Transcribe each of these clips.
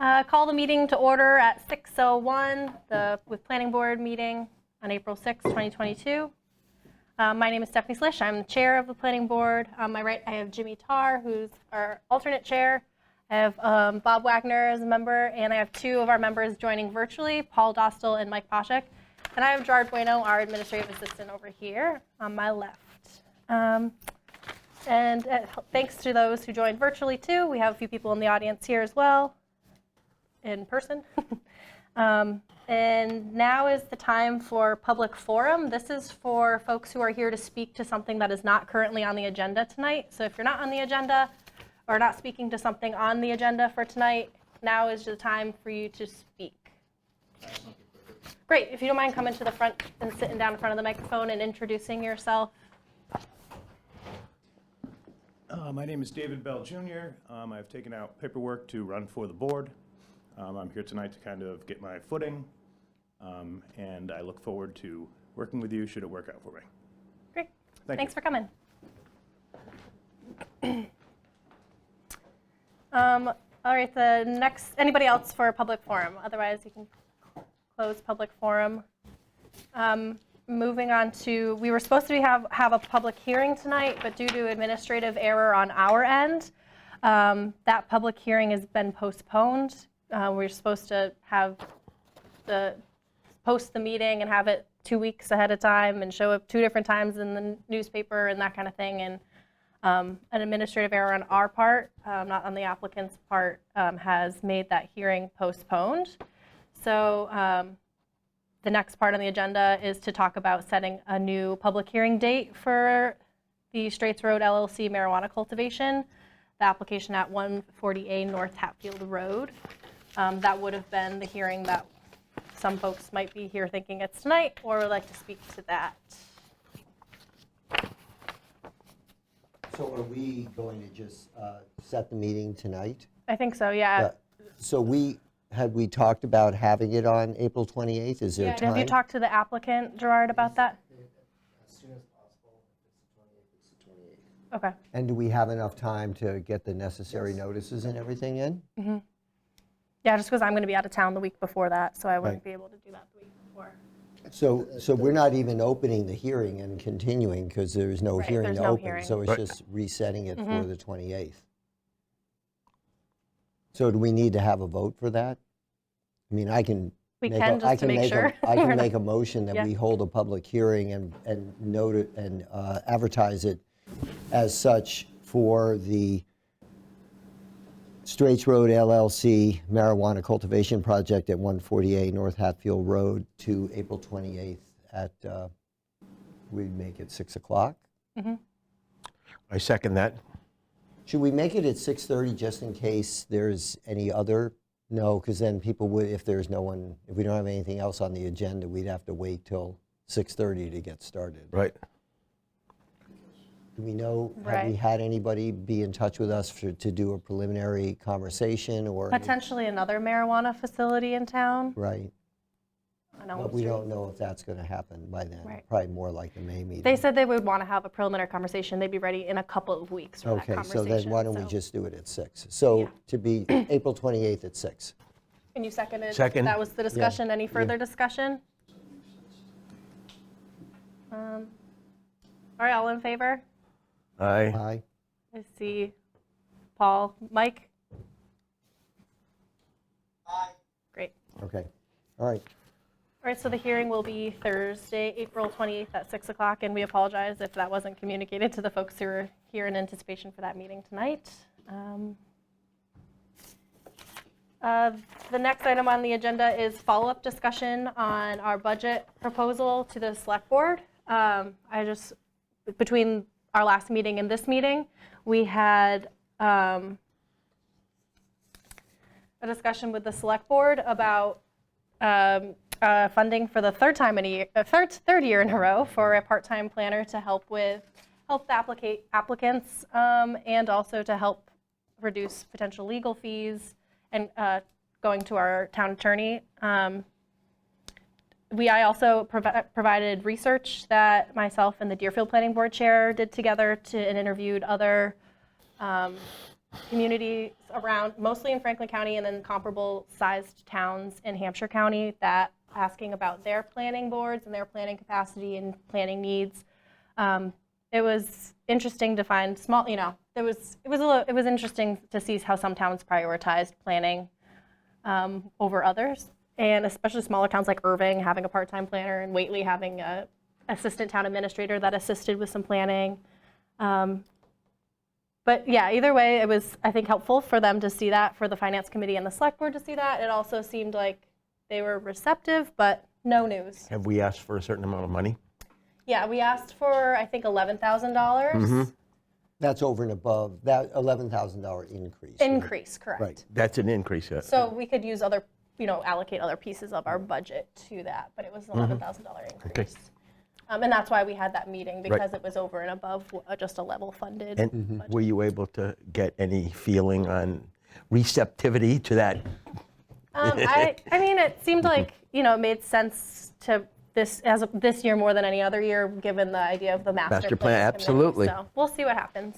Call the meeting to order at 6:01, with Planning Board meeting on April 6, 2022. My name is Stephanie Slish. I'm the chair of the Planning Board. On my right, I have Jimmy Tarr, who's our alternate chair. I have Bob Wagner as a member, and I have two of our members joining virtually, Paul Dostal and Mike Poshak. And I have Gerard Bueno, our administrative assistant, over here on my left. Thanks to those who joined virtually too. We have a few people in the audience here as well, in person. And now is the time for public forum. This is for folks who are here to speak to something that is not currently on the agenda tonight. So if you're not on the agenda or not speaking to something on the agenda for tonight, now is the time for you to speak. Great, if you don't mind coming to the front and sitting down in front of the microphone and introducing yourself. My name is David Bell Jr. I've taken out paperwork to run for the board. I'm here tonight to kind of get my footing, and I look forward to working with you should it work out for me. Great, Thanks for coming. All right, anybody else for a public forum? Otherwise, you can close public forum. Moving on to, we were supposed to have a public hearing tonight, but due to administrative error on our end, that public hearing has been postponed. We're supposed to post the meeting and have it 2 weeks ahead of time and show up 2 different times in the newspaper and that kind of thing. And an administrative error on our part, not on the applicant's part, has made that hearing postponed. So the next part on the agenda is to talk about setting a new public hearing date for the Straits Road LLC marijuana cultivation, the application at 140A North Hatfield Road. That would have been the hearing that some folks might be here thinking it's tonight or would like to speak to that. So are we going to just set the meeting tonight? I think so, yeah. So had we talked about having it on April 28th? Is there time? Have you talked to the applicant, Gerard, about that? As soon as possible. If it's the 28th, it's the 28th. Okay. And do we have enough time to get the necessary notices and everything in? Mm-hmm. Yeah, just because I'm going to be out of town the week before that, so I wouldn't Right. be able to do that the week before. So we're not even opening the hearing and continuing because there's no Right, hearing there's to no open. hearing. So it's Right. just resetting it for the 28th. So do we need to have a vote for that? I mean, I can We make can, just to make sure. I can make a motion that Yeah. we hold a public hearing and note it and advertise it as such for the Straits Road LLC marijuana cultivation project at 148 North Hatfield Road to April 28th at, we'd make it 6 o'clock. I second that. Should we make it at 6:30 just in case there's any other? No, because then people would, if there's no one, if we don't have anything else on the agenda, we'd have to wait till 6:30 to get started. Right. Do we know, have we Right. had anybody be in touch with us to do a preliminary conversation or? Potentially another marijuana facility in town. Right, on Elm but we Street. don't know if that's going to happen by then. Right. Probably more like the May meeting. They said they would want to have a preliminary conversation. They'd be ready in a couple of weeks for that Okay, conversation. so then why don't we just do it at 6? So Yeah. to be April 28th at 6. And you seconded? Second. That was the discussion. Any further discussion? All right, all in favor? Aye. Aye? I see Paul. Mike? Aye. Great. Okay, all right. All right, so the hearing will be Thursday, April 28th at 6 o'clock, and we apologize if that wasn't communicated to the folks who are here in anticipation for that meeting tonight. The next item on the agenda is follow-up discussion on our budget proposal to the select board. Between our last meeting and this meeting, we had a discussion with the select board about funding for the third year in a row for a part-time planner to help the applicants and also to help reduce potential legal fees and going to our town attorney. I also provided research that myself and the Deerfield Planning Board Chair did together and interviewed other communities around, mostly in Franklin County and then comparable sized towns in Hampshire County, that asking about their planning boards and their planning capacity and planning needs. It was interesting to find small, it was interesting to see how some towns prioritized planning over others, and especially smaller towns like Irving having a part-time planner and Whately having a assistant town administrator that assisted with some planning. But yeah, either way, it was, I think, helpful for them to see that, for the finance committee and the select board to see that. It also seemed like they were receptive, but no news. Have we asked for a certain amount of money? Yeah, we asked for, I think, $11,000. That's over and above that $11,000 increase. Increase, correct. Right. That's an increase. So we could use other, allocate other pieces of our budget to that, but it was an $11,000 increase. And that's why we had that meeting, because it was over and above just a level funded. And were you able to get any feeling on receptivity to that? I mean, it seemed like, it made sense to this year more than any other year, given the idea of the master plan committee. Absolutely. So we'll see what happens.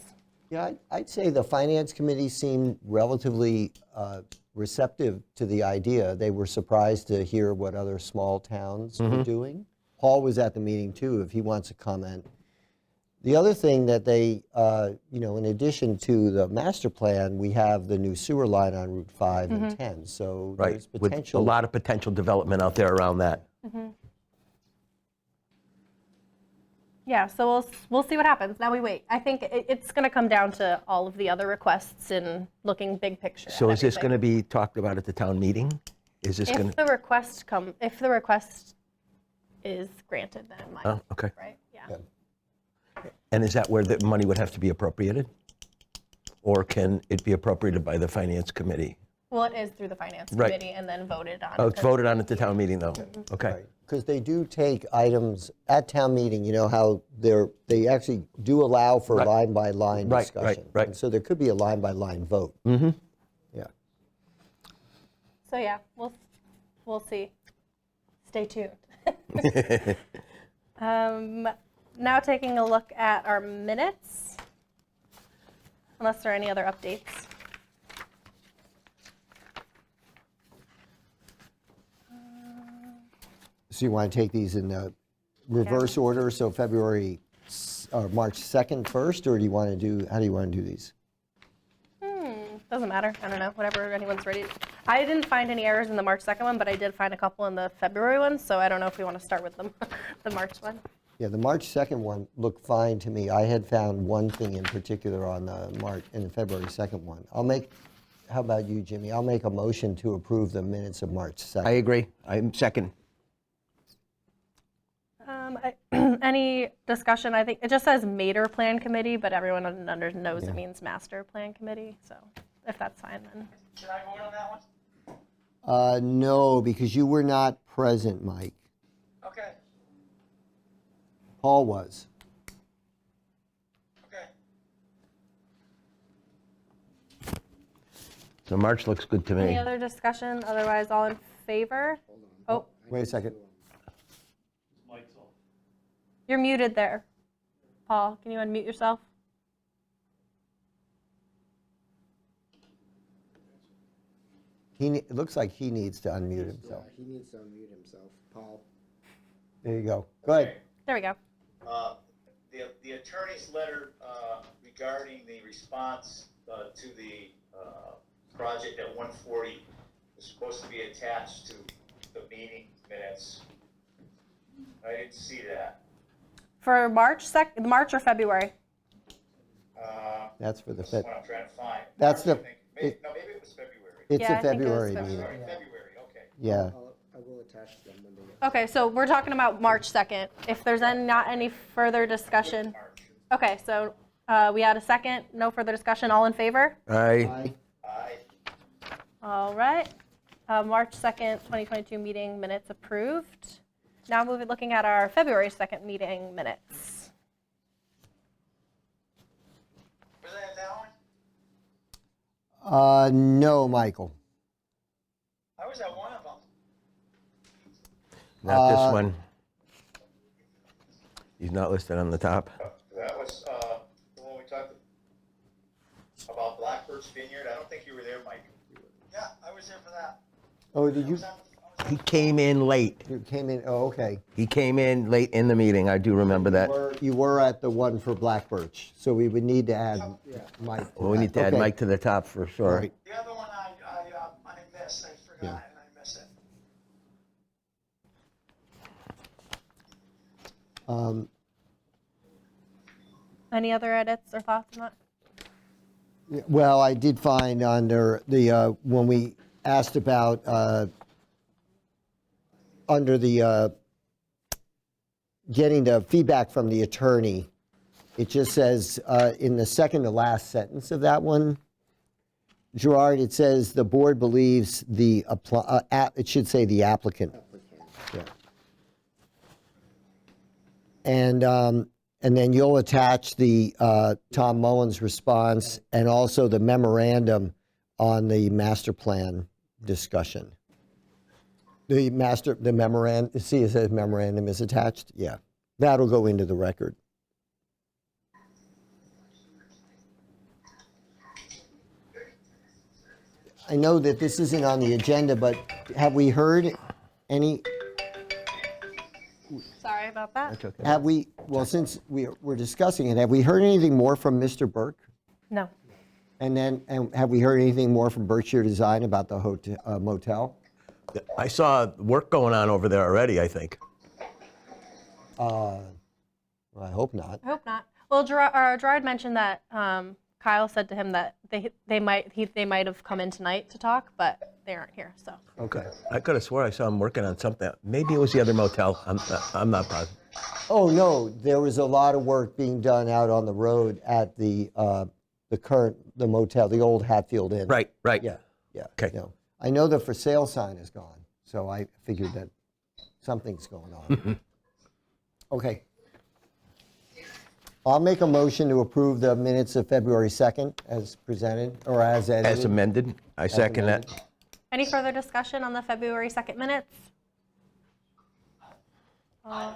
Yeah, I'd say the finance committee seemed relatively receptive to the idea. They were surprised to hear what other small towns were doing. Paul was at the meeting too, if he wants to comment. The other thing that they, in addition to the master plan, we have the new sewer line on Route 5 and 10. So Right, there's with a potential. lot of potential development out there around that. Yeah, so we'll see what happens. Now we wait. I think it's going to come down to all of the other requests and looking big picture. So at is this going to everything. be talked about at the town meeting? Is this going If to? the request is granted, then it might. Oh, okay. Right? Yeah. Yeah. And is that where the money would have to be appropriated? Or can it be appropriated by the finance committee? Well, it is through the finance Right. committee and then voted on. Oh, it's voted on at the town meeting, though? Okay. Because they do take items at town meeting, how they actually do allow for Right. line-by-line Right, discussion. right. And so there could be a line-by-line vote. Mm-hmm. Yeah. So yeah, we'll see. Stay tuned. Now taking a look at our minutes, unless there are any other updates. So you want to take these in reverse order, so March 2nd first, or how do you want to do these? Doesn't matter. I don't know. Whatever anyone's ready. I didn't find any errors in the March 2nd one, but I did find a couple in the February one, so I don't know if we want to start with them, the March one. Yeah, the March 2nd one looked fine to me. I had found one thing in particular on the February 2nd one. How about you, Jimmy? I'll make a motion to approve the minutes of March 2nd. I agree. I'm second. Any discussion? I think it just says Mater Plan Committee, but everyone knows it means Master Plan Committee. So if that's fine, then. Should I vote on that one? No, because you were not present, Mike. Okay, Paul was. okay. So March looks good to Any me. other discussion? Otherwise, all in favor? Oh, Wait a second. you're muted there. Paul, can you unmute yourself? It looks like he needs to unmute himself. He needs to unmute himself. Paul. There you go. Go ahead. There we go. The attorney's letter regarding the response to the project at 140 is supposed to be attached to the meeting minutes. I didn't see that. For March or February? That's for the That's Fed. what I'm trying to find. That's the- I think. Maybe it was February. It's Yeah, a I think it was February February. meeting. Sorry, February, okay. Yeah. I will attach them when they get. Okay, so we're talking about March 2nd. If there's not any further discussion. March. Okay, so we had a second, no further discussion, all in favor? Aye. Aye. All right, March 2nd, 2022 meeting minutes approved. Now looking at our February 2nd meeting minutes. Was that one? No, Michael. I was at one of them. Not this one. He's not listed on the top. That was the one we talked. about Blackbird's Vineyard. I don't think you were there, Mike. Yeah, I was there for that. Oh, did you, He came in late. you came in, oh, okay. He came in late in the meeting. I do remember that. You were at the one for Black Birch, so we would need to add Mike to Well, we that. need to add Okay. Mike to the top for sure. Right. The other one I missed, I forgot, and I missed it. Any other edits or thoughts on that? Well, I did find under the, when we asked about, under the, getting the feedback from the attorney, it just says, in the second to last sentence of that one, Gerard, it says, the board believes the, it should say the applicant. Yeah. And then you'll attach the Tom Mullins response and also the memorandum on the master plan discussion. The memorandum, see it says memorandum is attached? Yeah, that'll go into the record. I know that this isn't on the agenda, but have we heard any, Sorry about that. That's okay. have we, well, since we're discussing it, have we heard anything more from Mr. Burke? No. And then, and have we heard anything more from Berkshire Design about the hotel, motel? I saw work going on over there already, I think. Well, I hope not. I hope not. Well, Gerard mentioned that Kyle said to him that they might have come in tonight to talk, but they aren't here. So Okay. I could have swore I saw him working on something. Maybe it was the other motel. I'm not positive. Oh, no, there was a lot of work being done out on the road at the motel, the old Hatfield Inn. Right, right. Yeah, yeah. Okay. No. I know the for sale sign is gone, so I figured that something's going on. Okay. I'll make a motion to approve the minutes of February 2nd as presented, or as edited. As amended, I second that. amended. any further discussion on the February 2nd minutes? I'm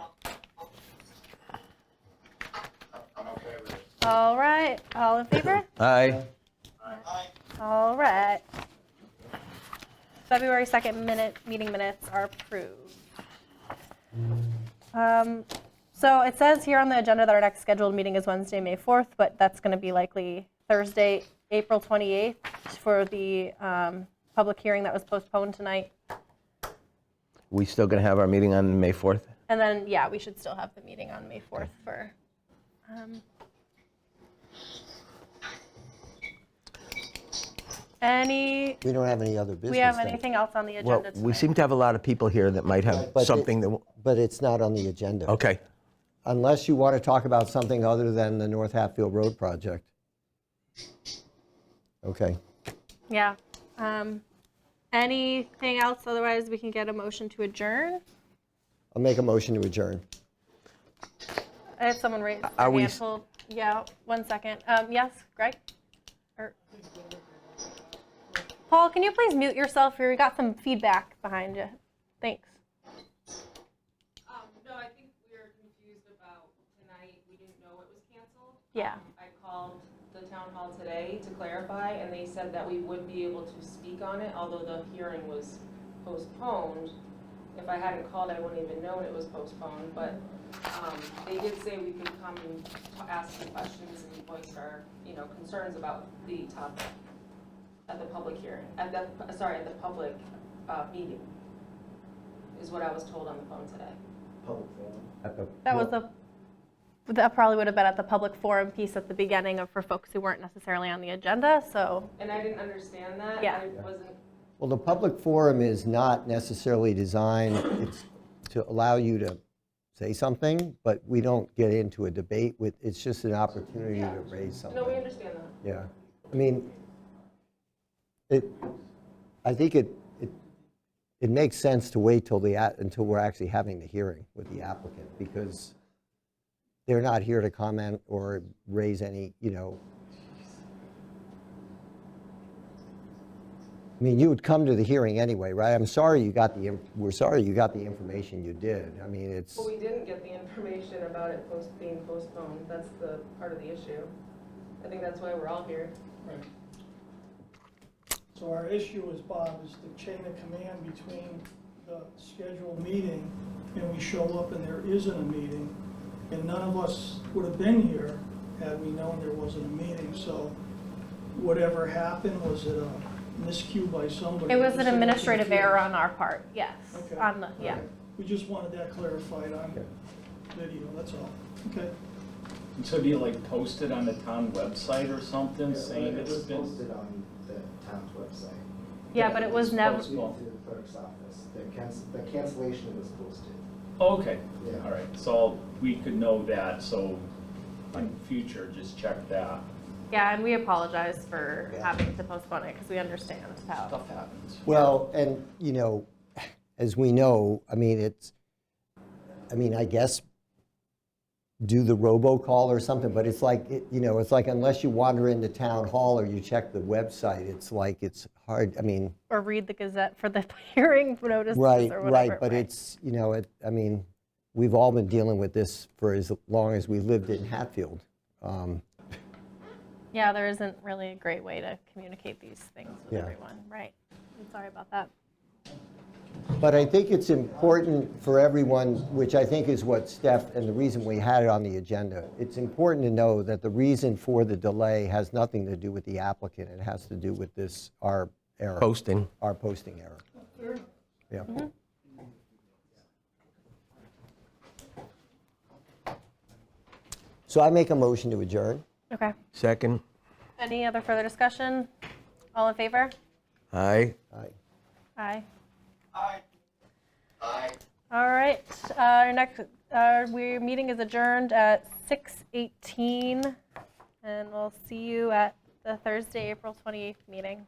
okay with it. All right. All in favor? Aye. All right. February 2nd meeting minutes are approved. So it says here on the agenda that our next scheduled meeting is Wednesday, May 4th, but that's going to be likely Thursday, April 28th for the public hearing that was postponed tonight. We still going to have our meeting on May 4th? And then, yeah, we should still have the meeting on May 4th for, any, We don't have any other business. we have then. anything else on the Well, agenda we tonight? seem to have a lot of people here that might have But it- something that, But it's not on the agenda. okay. Unless you want to talk about something other than the North Hatfield Road project. Okay. Yeah. Anything else? Otherwise, we can get a motion to adjourn. I'll make a motion to adjourn. I had someone raise their Are we hand. s- Yeah, 1 second. Yes, Greg? Paul, can you please mute yourself here? We got some feedback behind you. Thanks. No, I think we were confused about tonight. We didn't know it was canceled. Yeah. I called the town hall today to clarify, and they said that we would be able to speak on it, although the hearing was postponed. If I hadn't called, I wouldn't even known it was postponed, but they did say we could come and ask some questions and voice our, concerns about the topic at the public hearing, at the public meeting, is what I was told on the phone today. That probably would have been at the public forum piece at the beginning of for folks who weren't necessarily on the agenda. So And I didn't understand that. Yeah. I wasn't, Well, the public forum is not necessarily designed, it's to allow you to say something, but we don't get into a debate with, it's just an opportunity to raise something. no, we understand that. Yeah. I mean, I think it makes sense to wait till until we're actually having the hearing with the applicant, because they're not here to comment or raise any, I mean, you would come to the hearing anyway, right? We're sorry you got the information you did. I mean, it's, But we didn't get the information about it being postponed. That's the part of the issue. I think that's why we're all here. Right. So our issue is, Bob, is the chain of command between the scheduled meeting and we show up and there isn't a meeting, and none of us would have been here had we known there wasn't a meeting, so whatever happened, was it a miscue by somebody? It was an Just administrative confused. error on our part, yes. Okay. On the, yeah. Okay. We just wanted that clarified on video, that's all. Okay. So do you like post it on the town website or something, saying It it's was been? posted on the town's website. Yeah, but it was never, Posted to the clerk's office. The cancellation was posted. Oh, okay, Yeah. all right, so we could know that, so in future, just check that. yeah, and we apologize for Yeah. having to postpone it because we understand how. Stuff happens. Well, and, you know, as we know, I mean, I guess do the robocall or something, but it's like, you know, it's like unless you wander into town hall or you check the website, it's like, it's hard, I mean, Or read the Gazette for the hearing notices right, or whatever. right, but it's, you know, I mean, we've all been dealing with this for as long as we lived in Hatfield. Yeah, there isn't really a great way to communicate these things with Yeah. everyone, right? I'm sorry about that. But I think it's important for everyone, which I think is what Steph, and the reason we had it on the agenda, it's important to know that the reason for the delay has nothing to do with the applicant. It has to do with this, our error. Posting. Our posting error. Yeah. So I make a motion to adjourn. Okay. Second. Any other further discussion? All in favor? Aye. Aye. Aye. Aye. All right, our next, our meeting is adjourned at 6:18, and we'll see you at the Thursday, April 28th meeting.